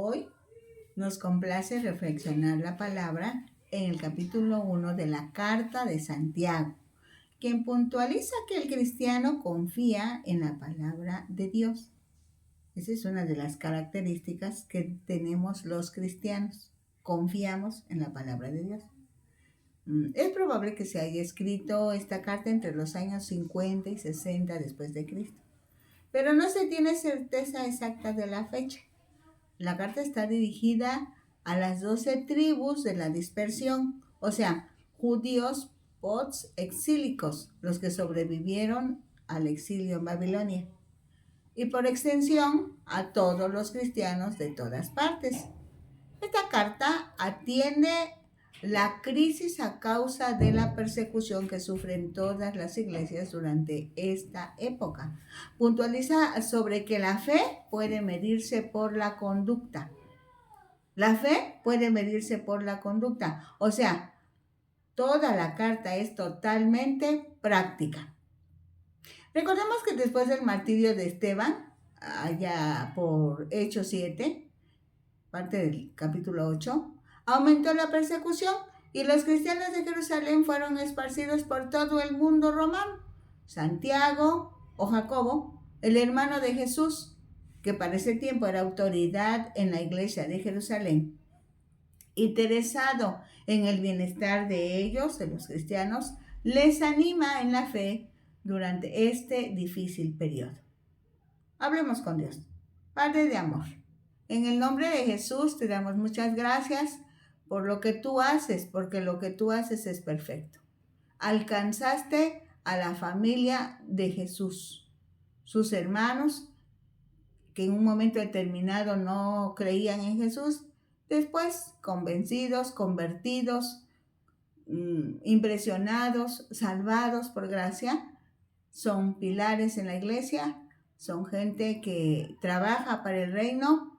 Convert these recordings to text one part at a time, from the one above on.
Hoy nos complace reflexionar la palabra en el capítulo 1 de la Carta de Santiago, quien puntualiza que el cristiano confía en la palabra de Dios. Esa es una de las características que tenemos los cristianos. Confiamos en la palabra de Dios. Es probable que se haya escrito esta carta entre los años 50 y 60 después de Cristo, pero no se tiene certeza exacta de la fecha. La carta está dirigida a las 12 tribus de la dispersión, o sea, judíos post-exílicos, los que sobrevivieron al exilio en Babilonia, y por extensión a todos los cristianos de todas partes. Esta carta atiende la crisis a causa de la persecución que sufren todas las iglesias durante esta época. Puntualiza sobre que la fe puede medirse por la conducta. La fe puede medirse por la conducta. O sea, toda la carta es totalmente práctica. Recordemos que después del martirio de Esteban, allá por Hechos 7, parte del capítulo 8, aumentó la persecución y los cristianos de Jerusalén fueron esparcidos por todo el mundo romano. Santiago o Jacobo, el hermano de Jesús, que para ese tiempo era autoridad en la iglesia de Jerusalén, interesado en el bienestar de ellos, de los cristianos, les anima en la fe durante este difícil periodo. Hablemos con Dios. Padre de amor, en el nombre de Jesús te damos muchas gracias por lo que tú haces, porque lo que tú haces es perfecto. Alcanzaste a la familia de Jesús, sus hermanos, que en un momento determinado no creían en Jesús, después convencidos, convertidos, impresionados, salvados por gracia, son pilares en la iglesia, son gente que trabaja para el reino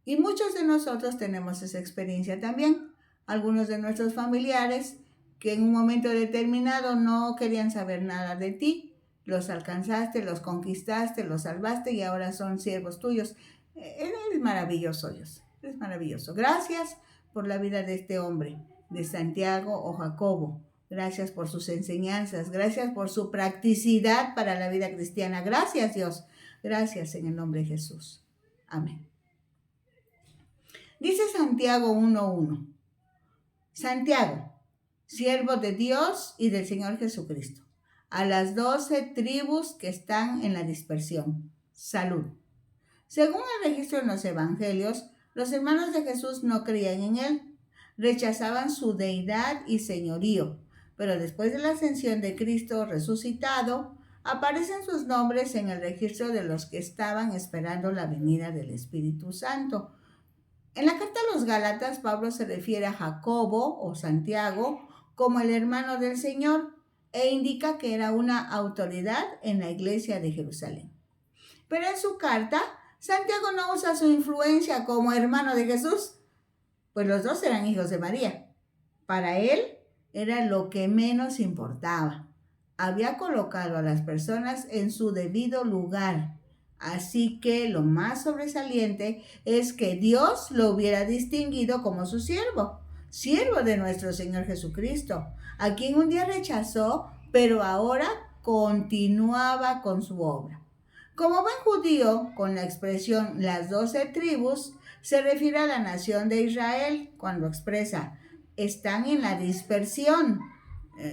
y muchos de nosotros tenemos esa experiencia también. Algunos de nuestros familiares que en un momento determinado no querían saber nada de ti, los alcanzaste, los conquistaste, los salvaste y ahora son siervos tuyos. Es maravilloso, Dios, es maravilloso. Gracias por la vida de este hombre, de Santiago o Jacobo. Gracias por sus enseñanzas, gracias por su practicidad para la vida cristiana. Gracias, Dios. Gracias en el nombre de Jesús. Amén. Dice Santiago 1:1. Santiago, siervo de Dios y del Señor Jesucristo, a las 12 tribus que están en la dispersión. Salud. Según el registro en los evangelios, los hermanos de Jesús no creían en él, rechazaban su deidad y señorío, pero después de la ascensión de Cristo resucitado, aparecen sus nombres en el registro de los que estaban esperando la venida del Espíritu Santo. En la carta a los Gálatas, Pablo se refiere a Jacobo o Santiago como el hermano del Señor e indica que era una autoridad en la iglesia de Jerusalén. Pero en su carta, Santiago no usa su influencia como hermano de Jesús, pues los dos eran hijos de María. Para él era lo que menos importaba. Había colocado a las personas en su debido lugar. Así que lo más sobresaliente es que Dios lo hubiera distinguido como su siervo, siervo de nuestro Señor Jesucristo, a quien un día rechazó, pero ahora continuaba con su obra. Como buen judío, con la expresión las 12 tribus, se refiere a la nación de Israel cuando expresa están en la dispersión.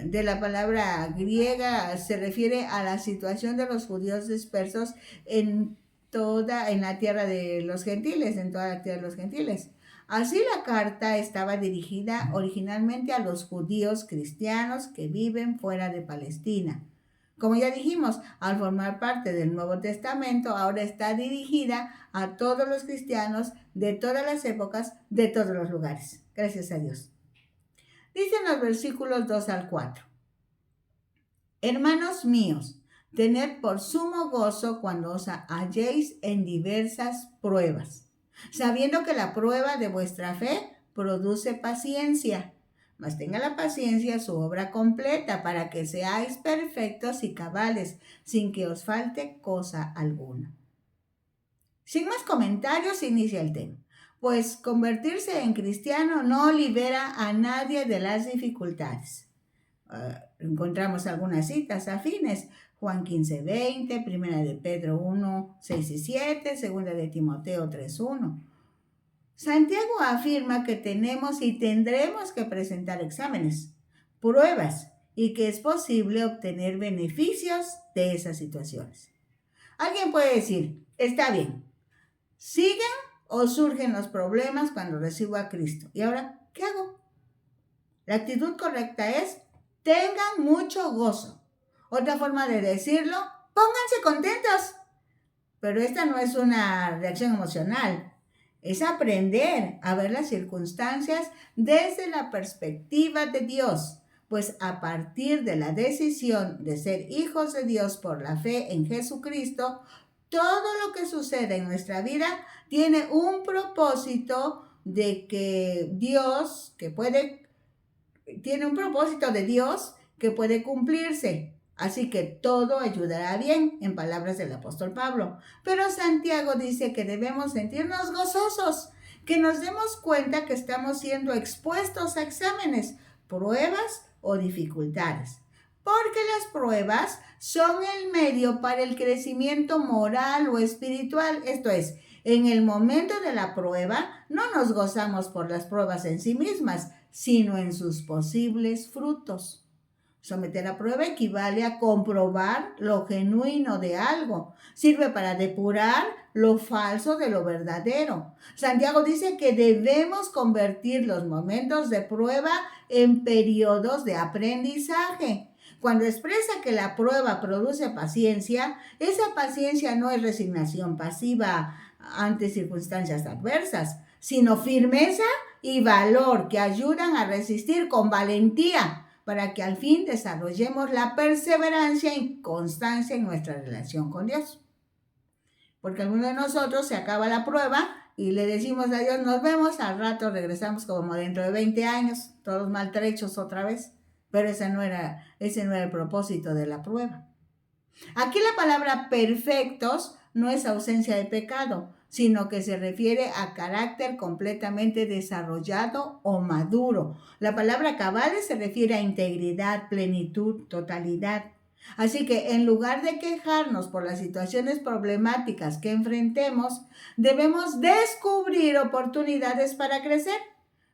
De la palabra griega se refiere a la situación de los judíos dispersos en la tierra de los gentiles, en toda la tierra de los gentiles. Así la carta estaba dirigida originalmente a los judíos cristianos que viven fuera de Palestina. Como ya dijimos, al formar parte del Nuevo Testamento, ahora está dirigida a todos los cristianos de todas las épocas, de todos los lugares. Gracias a Dios. Dicen los versículos 2 al 4. Hermanos míos, tened por sumo gozo cuando os halléis en diversas pruebas, sabiendo que la prueba de vuestra fe produce paciencia. Mas tenga la paciencia su obra completa para que seáis perfectos y cabales, sin que os falte cosa alguna. Sin más comentarios, inicia el tema. pues convertirse en cristiano no libera a nadie de las dificultades. Encontramos algunas citas afines: Juan 15:20, Primera de Pedro 1:6 y 7, Segunda de Timoteo 3:1. Santiago afirma que tenemos y tendremos que presentar exámenes, pruebas, y que es posible obtener beneficios de esas situaciones. Alguien puede decir: está bien, siguen o surgen los problemas cuando recibo a Cristo. ¿Y ahora qué hago? La actitud correcta es: tengan mucho gozo. Otra forma de decirlo: pónganse contentos. Pero esta no es una reacción emocional. Es aprender a ver las circunstancias desde la perspectiva de Dios, pues a partir de la decisión de ser hijos de Dios por la fe en Jesucristo, todo lo que sucede en nuestra vida tiene un propósito de que Dios, tiene un propósito de Dios que puede cumplirse. Así que todo ayudará bien, en palabras del apóstol Pablo. Pero Santiago dice que debemos sentirnos gozosos, que nos demos cuenta que estamos siendo expuestos a exámenes, pruebas o dificultades. Porque las pruebas son el medio para el crecimiento moral o espiritual. Esto es, en el momento de la prueba no nos gozamos por las pruebas en sí mismas, sino en sus posibles frutos. Someter a prueba equivale a comprobar lo genuino de algo. Sirve para depurar lo falso de lo verdadero. Santiago dice que debemos convertir los momentos de prueba en periodos de aprendizaje. Cuando expresa que la prueba produce paciencia, esa paciencia no es resignación pasiva ante circunstancias adversas, sino firmeza y valor que ayudan a resistir con valentía, para que al fin desarrollemos la perseverancia y constancia en nuestra relación con Dios. Porque alguno de nosotros se acaba la prueba y le decimos a Dios: nos vemos, al rato regresamos como dentro de 20 años, todos maltrechos otra vez. Pero ese no era el propósito de la prueba. Aquí la palabra perfectos no es ausencia de pecado, sino que se refiere a carácter completamente desarrollado o maduro. La palabra cabales se refiere a integridad, plenitud, totalidad. Así que en lugar de quejarnos por las situaciones problemáticas que enfrentemos, debemos descubrir oportunidades para crecer.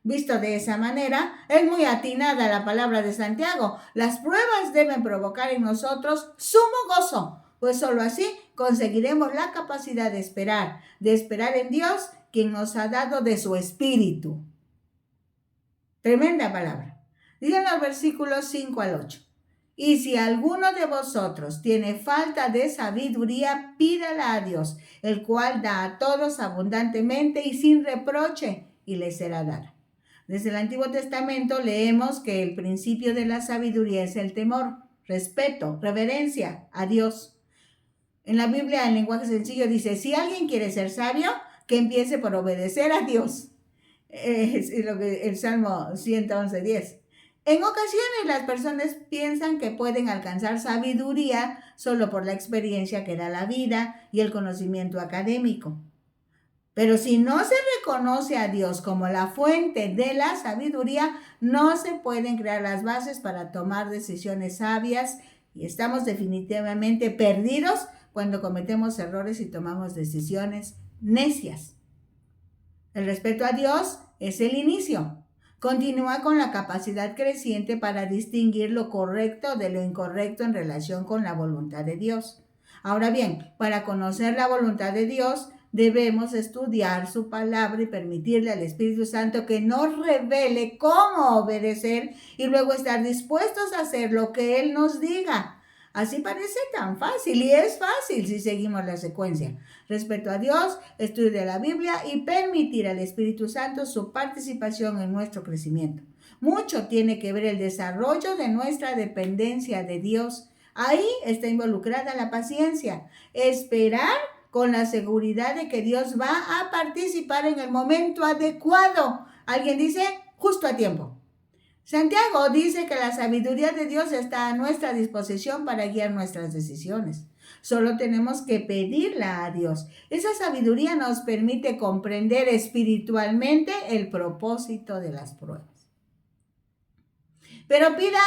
Visto de esa manera, es muy atinada la palabra de Santiago. Las pruebas deben provocar en nosotros sumo gozo, pues sólo así conseguiremos la capacidad de esperar en Dios, quien nos ha dado de su espíritu. Tremenda palabra. Dicen los versículos 5 al 8. Y si alguno de vosotros tiene falta de sabiduría, pídala a Dios, el cual da a todos abundantemente y sin reproche, y le será dada. Desde el Antiguo Testamento leemos que el principio de la sabiduría es el temor, respeto, reverencia a Dios. En la Biblia, en lenguaje sencillo, dice: si alguien quiere ser sabio, que empiece por obedecer a Dios. Es lo que el Salmo 111:10. En ocasiones las personas piensan que pueden alcanzar sabiduría solo por la experiencia que da la vida y el conocimiento académico. Pero si no se reconoce a Dios como la fuente de la sabiduría, no se pueden crear las bases para tomar decisiones sabias, y estamos definitivamente perdidos cuando cometemos errores y tomamos decisiones necias. El respeto a Dios es el inicio. Continúa con la capacidad creciente para distinguir lo correcto de lo incorrecto en relación con la voluntad de Dios. Ahora bien, para conocer la voluntad de Dios, debemos estudiar su palabra y permitirle al Espíritu Santo que nos revele cómo obedecer y luego estar dispuestos a hacer lo que Él nos diga. Así parece tan fácil, y es fácil si seguimos la secuencia. Respeto a Dios, estudio de la Biblia y permitir al Espíritu Santo su participación en nuestro crecimiento. Mucho tiene que ver el desarrollo de nuestra dependencia de Dios. Ahí está involucrada la paciencia. Esperar con la seguridad de que Dios va a participar en el momento adecuado. Alguien dice: justo a tiempo. Santiago dice que la sabiduría de Dios está a nuestra disposición para guiar nuestras decisiones. Solo tenemos que pedirla a Dios. Esa sabiduría nos permite comprender espiritualmente el propósito de las pruebas. Pero pida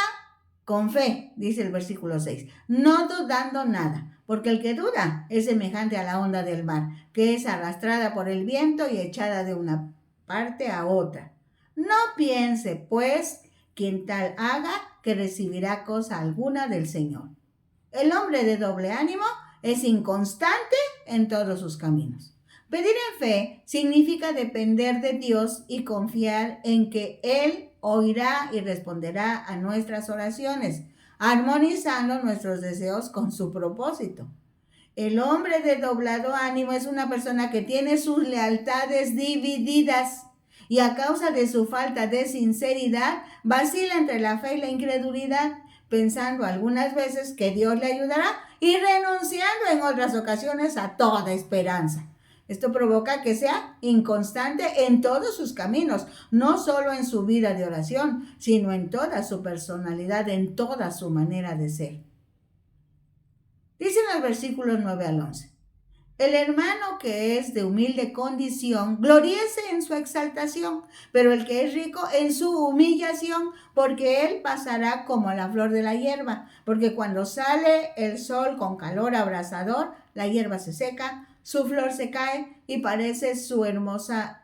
con fe, dice el versículo 6, no dudando nada, porque el que duda es semejante a la onda del mar, que es arrastrada por el viento y echada de una parte a otra. No piense, pues, quien tal haga, que recibirá cosa alguna del Señor. El hombre de doble ánimo es inconstante en todos sus caminos. Pedir en fe significa depender de Dios y confiar en que Él oirá y responderá a nuestras oraciones, armonizando nuestros deseos con su propósito. El hombre de doblado ánimo es una persona que tiene sus lealtades divididas y a causa de su falta de sinceridad vacila entre la fe y la incredulidad, pensando algunas veces que Dios le ayudará y renunciando en otras ocasiones a toda esperanza. Esto provoca que sea inconstante en todos sus caminos, no solo en su vida de oración, sino en toda su personalidad, en toda su manera de ser. Dicen los versículos 9 al 11. El hermano que es de humilde condición, gloríese en su exaltación, pero el que es rico en su humillación, porque él pasará como la flor de la hierba, porque cuando sale el sol con calor abrasador, la hierba se seca, su flor se cae y perece su hermosa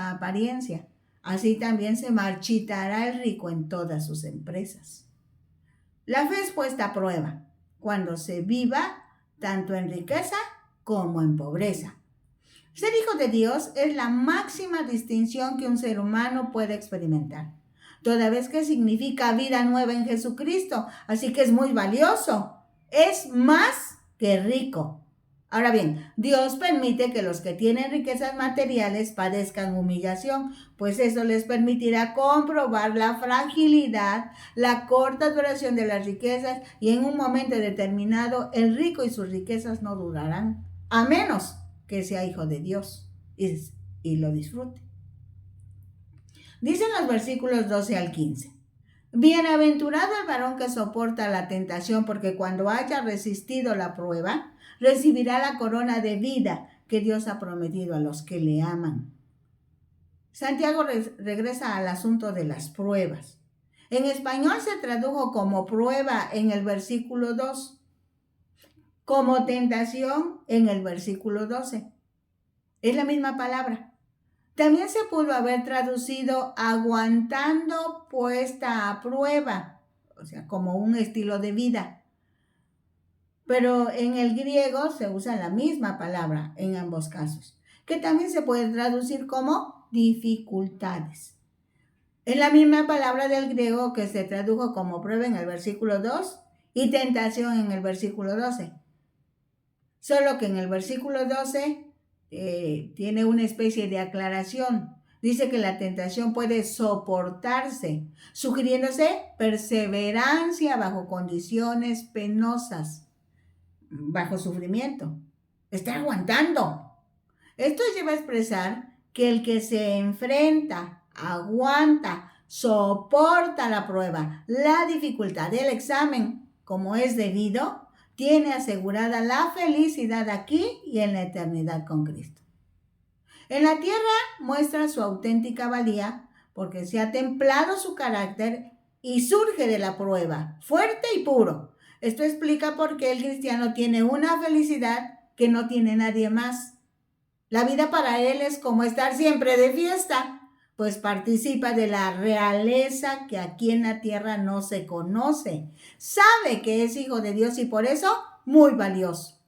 apariencia. Así también se marchitará el rico en todas sus empresas. La fe es puesta a prueba cuando se viva tanto en riqueza como en pobreza. Ser hijo de Dios es la máxima distinción que un ser humano puede experimentar, toda vez que significa vida nueva en Jesucristo, así que es muy valioso, es más que rico. Ahora bien, Dios permite que los que tienen riquezas materiales padezcan humillación, pues eso les permitirá comprobar la fragilidad, la corta duración de las riquezas y en un momento determinado el rico y sus riquezas no durarán, a menos que sea hijo de Dios y lo disfrute. Dicen los versículos 12 al 15. Bienaventurado el varón que soporta la tentación, porque cuando haya resistido la prueba, recibirá la corona de vida que Dios ha prometido a los que le aman. Santiago regresa al asunto de las pruebas. En español se tradujo como prueba en el versículo 2, como tentación en el versículo 12. Es la misma palabra. También se pudo haber traducido aguantando puesta a prueba, o sea, como un estilo de vida. Pero en el griego se usa la misma palabra en ambos casos, que también se puede traducir como dificultades. Es la misma palabra del griego que se tradujo como prueba en el versículo 2 y tentación en el versículo 12. Solo que en el versículo 12 tiene una especie de aclaración. Dice que la tentación puede soportarse, sugiriéndose perseverancia bajo condiciones penosas, bajo sufrimiento. Está aguantando. Esto lleva a expresar que el que se enfrenta, aguanta, soporta la prueba, la dificultad del examen como es debido, tiene asegurada la felicidad aquí y en la eternidad con Cristo. En la tierra muestra su auténtica valía porque se ha templado su carácter y surge de la prueba, fuerte y puro. Esto explica por qué el cristiano tiene una felicidad que no tiene nadie más. La vida para él es como estar siempre de fiesta, pues participa de la realeza que aquí en la tierra no se conoce. Sabe que es hijo de Dios y por eso muy valioso.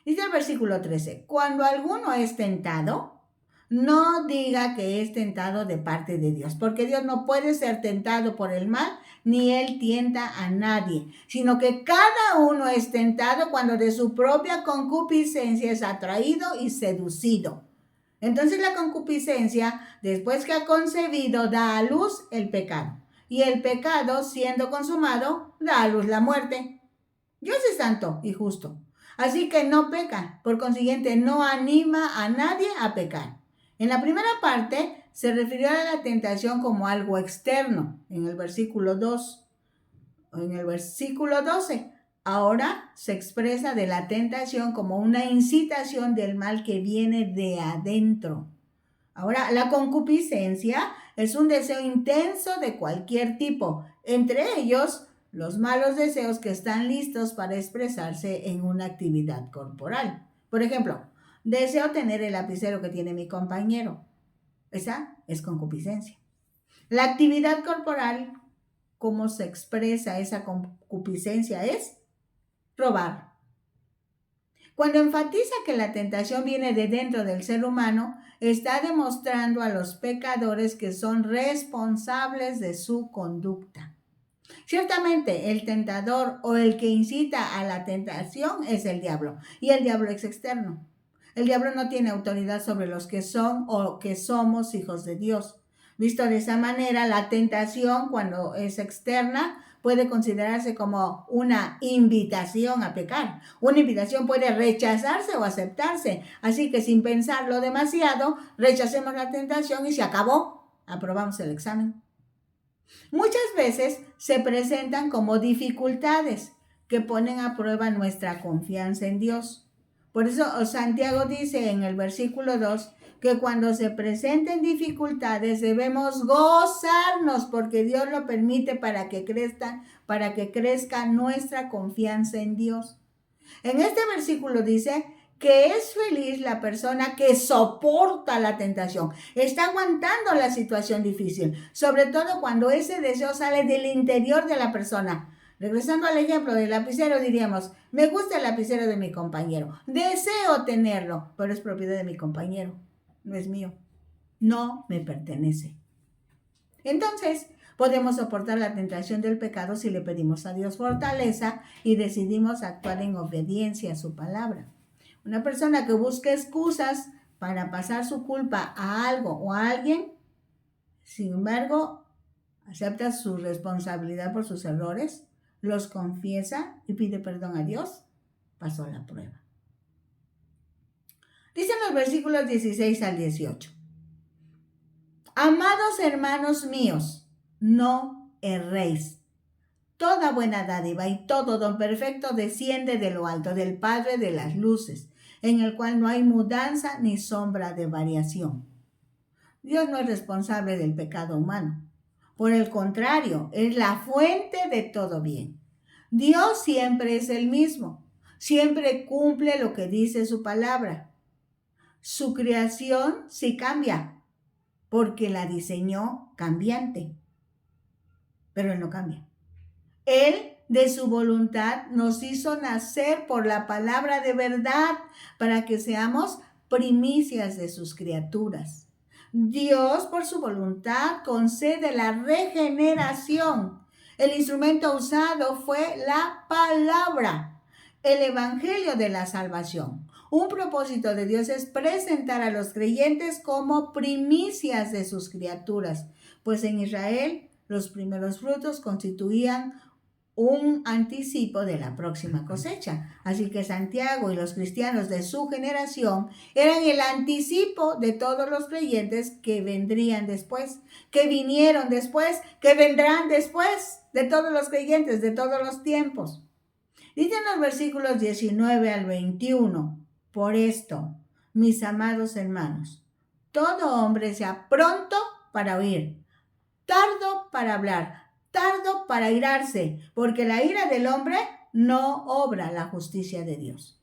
Dice el versículo 13, cuando alguno es tentado, no diga que es tentado de parte de Dios, porque Dios no puede ser tentado por el mal, ni Él tienta a nadie, sino que cada uno es tentado cuando de su propia concupiscencia es atraído y seducido. Entonces la concupiscencia, después que ha concebido, da a luz el pecado. Y el pecado, siendo consumado, da a luz la muerte. Dios es santo y justo, así que no peca. Por consiguiente, no anima a nadie a pecar. En la primera parte se refirió a la tentación como algo externo en el versículo 2 o en el versículo 12. Ahora se expresa de la tentación como una incitación del mal que viene de adentro. Ahora, la concupiscencia es un deseo intenso de cualquier tipo, entre ellos los malos deseos que están listos para expresarse en una actividad corporal. Por ejemplo, deseo tener el lapicero que tiene mi compañero. Esa es concupiscencia. La actividad corporal, ¿cómo se expresa esa concupiscencia? Es robar. Cuando enfatiza que la tentación viene de dentro del ser humano, está demostrando a los pecadores que son responsables de su conducta. Ciertamente, el tentador o el que incita a la tentación es el diablo, y el diablo es externo. El diablo no tiene autoridad sobre los que son o que somos hijos de Dios. Visto de esa manera, la tentación, cuando es externa, puede considerarse como una invitación a pecar. Una invitación puede rechazarse o aceptarse. Así que sin pensarlo demasiado, rechacemos la tentación y se acabó. Aprobamos el examen. Muchas veces se presentan como dificultades que ponen a prueba nuestra confianza en Dios. Por eso Santiago dice en el versículo 2 que cuando se presenten dificultades debemos gozarnos porque Dios lo permite para que crezca nuestra confianza en Dios. En este versículo dice que es feliz la persona que soporta la tentación, está aguantando la situación difícil, sobre todo cuando ese deseo sale del interior de la persona. Regresando al ejemplo del lapicero, diríamos, me gusta el lapicero de mi compañero, deseo tenerlo, pero es propiedad de mi compañero, no es mío, no me pertenece. Entonces, podemos soportar la tentación del pecado si le pedimos a Dios fortaleza y decidimos actuar en obediencia a su palabra. Una persona que busca excusas para pasar su culpa a algo o a alguien, sin embargo, acepta su responsabilidad por sus errores, los confiesa y pide perdón a Dios, pasó la prueba. Dicen los versículos 16 al 18. Amados hermanos míos, no erréis. Toda buena dádiva y todo don perfecto desciende de lo alto, del Padre de las luces, en el cual no hay mudanza ni sombra de variación. Dios no es responsable del pecado humano. Por el contrario, es la fuente de todo bien. Dios siempre es el mismo, siempre cumple lo que dice su palabra. Su creación sí cambia, porque la diseñó cambiante, pero Él no cambia. Él, de su voluntad, nos hizo nacer por la palabra de verdad para que seamos primicias de sus criaturas. Dios, por su voluntad, concede la regeneración. El instrumento usado fue la palabra, el evangelio de la salvación. Un propósito de Dios es presentar a los creyentes como primicias de sus criaturas, pues en Israel los primeros frutos constituían un anticipo de la próxima cosecha. Así que Santiago y los cristianos de su generación eran el anticipo de todos los creyentes que vendrían después, que vinieron después, que vendrán después, de todos los creyentes de todos los tiempos. Dicen los versículos 19 al 21, por esto, mis amados hermanos, todo hombre sea pronto para oír, tardo para hablar, tardo para airarse, porque la ira del hombre no obra la justicia de Dios.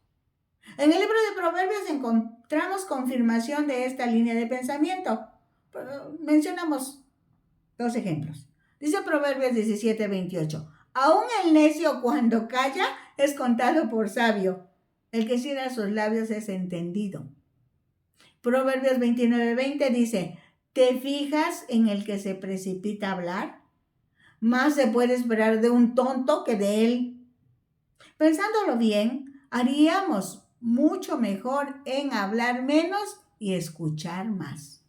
En el libro de Proverbios encontramos confirmación de esta línea de pensamiento. Mencionamos dos ejemplos. Dice Proverbios 17:28. Aún el necio cuando calla es contado por sabio. El que cierra sus labios es entendido. Proverbios 29:20 dice, ¿te fijas en el que se precipita a hablar? Más se puede esperar de un tonto que de él. Pensándolo bien, haríamos mucho mejor en hablar menos y escuchar más.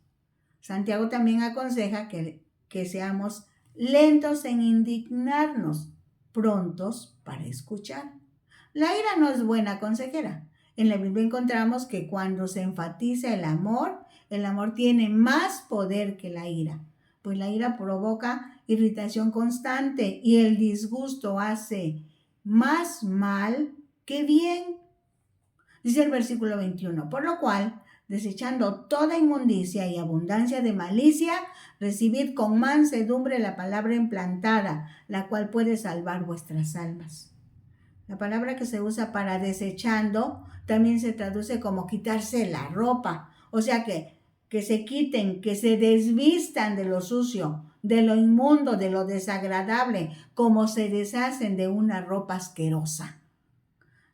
Santiago también aconseja que seamos lentos en indignarnos, prontos para escuchar. La ira no es buena consejera. En la Biblia encontramos que cuando se enfatiza el amor tiene más poder que la ira, pues la ira provoca irritación constante y el disgusto hace más mal que bien. Dice el versículo 21, por lo cual, desechando toda inmundicia y abundancia de malicia, recibid con mansedumbre la palabra implantada, la cual puede salvar vuestras almas. La palabra que se usa para desechando también se traduce como quitarse la ropa. O sea que se quiten, que se desvistan de lo sucio, de lo inmundo, de lo desagradable, como se deshacen de una ropa asquerosa.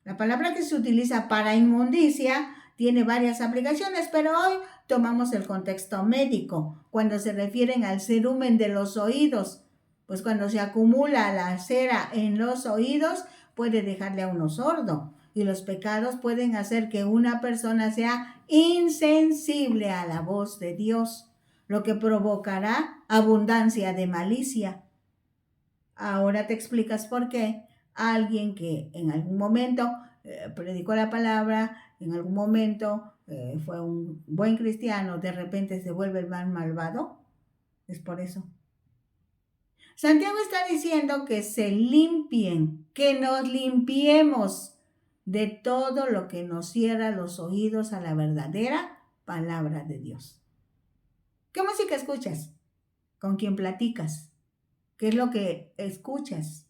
La palabra que se utiliza para inmundicia tiene varias aplicaciones, pero hoy tomamos el contexto médico, cuando se refieren al cerumen de los oídos. Pues cuando se acumula la cera en los oídos, puede dejarle a uno sordo. Y los pecados pueden hacer que una persona sea insensible a la voz de Dios, lo que provocará abundancia de malicia. Ahora te explicas por qué alguien que en algún momento predicó la palabra, en algún momento fue un buen cristiano, de repente se vuelve el mal malvado. Es por eso. Santiago está diciendo que se limpien, que nos limpiemos de todo lo que nos cierra los oídos a la verdadera palabra de Dios. ¿Qué música escuchas? ¿Con quién platicas? ¿Qué es lo que escuchas?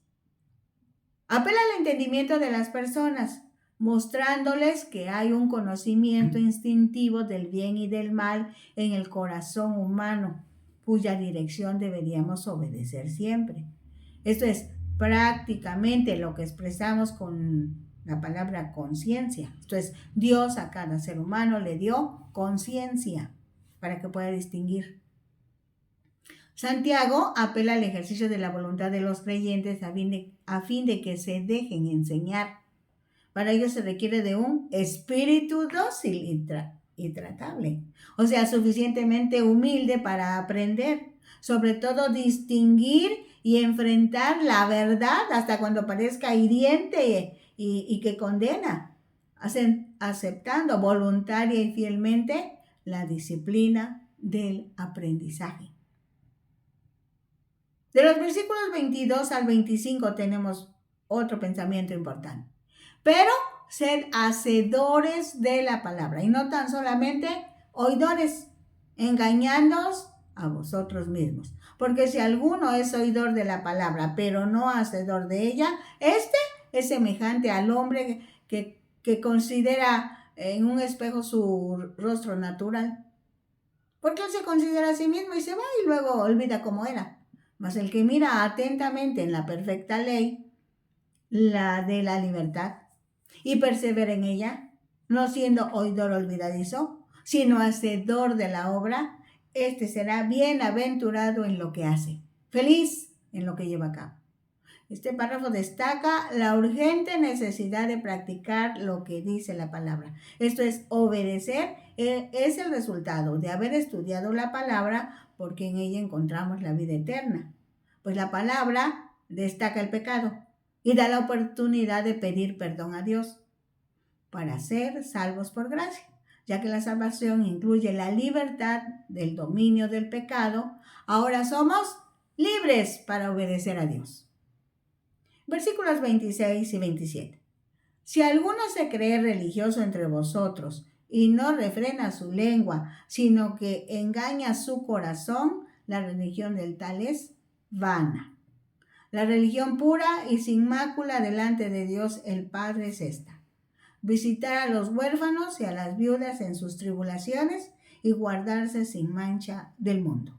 Apela al entendimiento de las personas, mostrándoles que hay un conocimiento instintivo del bien y del mal en el corazón humano, cuya dirección deberíamos obedecer siempre. Esto es prácticamente lo que expresamos con la palabra conciencia. Esto es, Dios a cada ser humano le dio conciencia para que pueda distinguir. Santiago apela al ejercicio de la voluntad de los creyentes a fin de que se dejen enseñar. Para ello se requiere de un espíritu dócil y tratable, o sea, suficientemente humilde para aprender, sobre todo distinguir y enfrentar la verdad hasta cuando parezca hiriente y que condena, aceptando voluntaria y fielmente la disciplina del aprendizaje. De los versículos 22 al 25 tenemos otro pensamiento importante. Pero sed hacedores de la palabra y no tan solamente oidores, engañándoos a vosotros mismos. Porque si alguno es oidor de la palabra, pero no hacedor de ella, este es semejante al hombre que considera en un espejo su rostro natural. Porque él se considera a sí mismo y se va y luego olvida cómo era. Mas el que mira atentamente en la perfecta ley, la de la libertad, y persevera en ella, no siendo oidor olvidadizo, sino hacedor de la obra, este será bienaventurado en lo que hace, feliz en lo que lleva a cabo. Este párrafo destaca la urgente necesidad de practicar lo que dice la palabra. Esto es, obedecer es el resultado de haber estudiado la palabra, porque en ella encontramos la vida eterna. Pues la palabra destaca el pecado y da la oportunidad de pedir perdón a Dios para ser salvos por gracia, ya que la salvación incluye la libertad del dominio del pecado. Ahora somos libres para obedecer a Dios. Versículos 26 y 27. Si alguno se cree religioso entre vosotros y no refrena su lengua, sino que engaña su corazón, la religión del tal es vana. La religión pura y sin mácula delante de Dios el Padre es esta: visitar a los huérfanos y a las viudas en sus tribulaciones y guardarse sin mancha del mundo.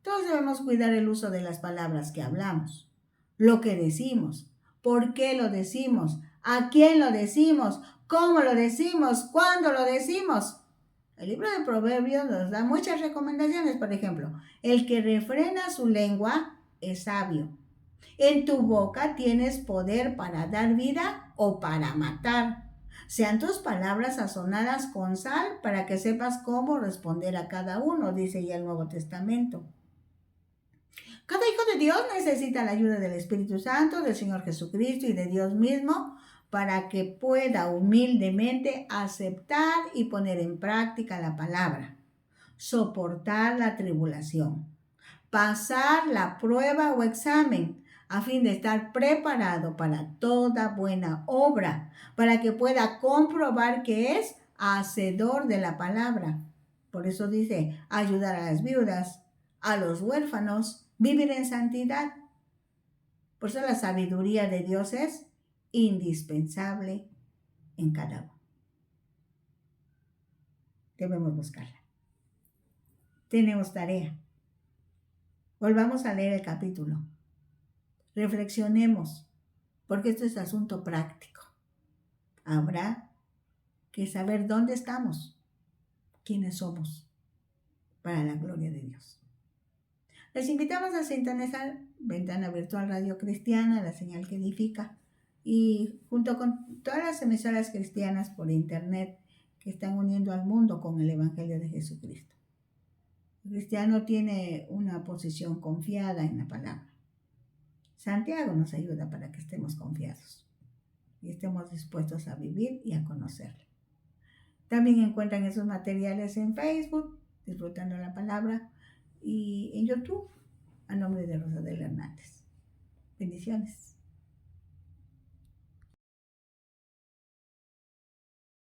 Todos debemos cuidar el uso de las palabras que hablamos, lo que decimos, por qué lo decimos, a quién lo decimos, cómo lo decimos, cuándo lo decimos. El libro de Proverbios nos da muchas recomendaciones. Por ejemplo, el que refrena su lengua es sabio. En tu boca tienes poder para dar vida o para matar. Sean tus palabras sazonadas con sal para que sepas cómo responder a cada uno, dice ya el Nuevo Testamento. Cada hijo de Dios necesita la ayuda del Espíritu Santo, del Señor Jesucristo y de Dios mismo para que pueda humildemente aceptar y poner en práctica la palabra, soportar la tribulación, pasar la prueba o examen, a fin de estar preparado para toda buena obra, para que pueda comprobar que es hacedor de la palabra. Por eso dice, ayudar a las viudas, a los huérfanos, vivir en santidad. Por eso la sabiduría de Dios es indispensable en cada uno. Debemos buscarla. Tenemos tarea. Volvamos a leer el capítulo. Reflexionemos, porque esto es asunto práctico. Habrá que saber dónde estamos, quiénes somos, para la gloria de Dios. Les invitamos a sintonizar Ventana Virtual Radio Cristiana, la señal que edifica, y junto con todas las emisoras cristianas por internet que están uniendo al mundo con el Evangelio de Jesucristo. El cristiano tiene una posición confiada en la palabra. Santiago nos ayuda para que estemos confiados y estemos dispuestos a vivir y a conocerle. También encuentran esos materiales en Facebook, Disfrutando la Palabra, y en YouTube, a nombre de Rosadel Hernández. Bendiciones.